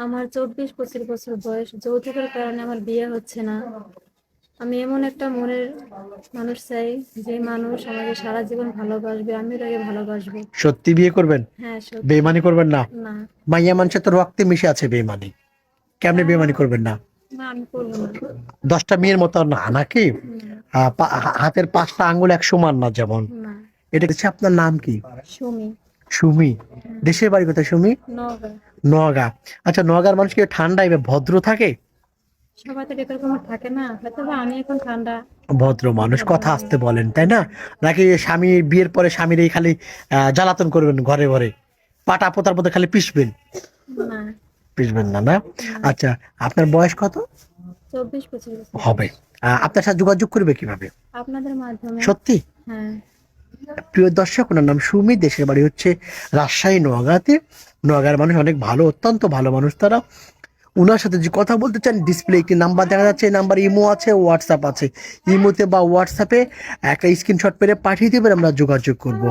আমার 24-25 বছর বয়স। যৌতুকের কারণে আমার বিয়ে হচ্ছে না। আমি এমন একটা মনের মানুষ চাই, যে মানুষ আমাকে সারা জীবন ভালোবাসবে, আমিও তাকে ভালোবাসবো। সত্যি বিয়ে করবেন? হ্যাঁ, সত্যি। বেইমানি করবেন না? না। মাইয়া মানুষের তো রক্তে মিশে আছে বেইমানি, কেমনে হ্যাঁ। বেইমানি করবেন না? না, আমি করবো না। 10টা মেয়ের মতো না নাকি? না। হাতের 5টা আঙ্গুল এক সমান না যেমন। না। এটা হচ্ছে আপনার নাম কি? সুমি। সুমি। দেশের বাড়ি কোথায় সুমি? নওগাঁ। নওগাঁ। আচ্ছা, নওগাঁর মানুষ কি ঠান্ডায় বা ভদ্র থাকে? সবাই তো এরকম থাকে না, হয়তো বা আমি এখন ঠান্ডা। ভদ্র মানুষ, ভদ্র কথা মানুষ। আসতে বলেন তাই না? নাকি স্বামী বিয়ের পরে স্বামীর এই খালি জ্বালাতন করবেন ঘরে ঘরে, পাটা পোতার মধ্যে খালি পিষবেন? না। পিষবেন না না? না। আচ্ছা, আপনার বয়স কত 24-25 বছর হবে? বয়স। আপনার সাথে যোগাযোগ করবে কিভাবে? আপনাদের মাধ্যমে। সত্যি? হ্যাঁ। প্রিয় দর্শক, ওনার নাম সুমি, দেশের বাড়ি হচ্ছে রাজশাহী নওগাঁতে। নওগাঁর মানুষ অনেক ভালো, অত্যন্ত ভালো মানুষ তারা। ওনার সাথে যে কথা বলতে চান, ডিসপ্লে একটি নাম্বার দেখা যাচ্ছে, এই নাম্বার ইমো আছে, হোয়াটসঅ্যাপ আছে। ইমোতে বা হোয়াটসঅ্যাপে একটা স্ক্রিনশট পেরে পাঠিয়ে দেবেন, আমরা যোগাযোগ করব।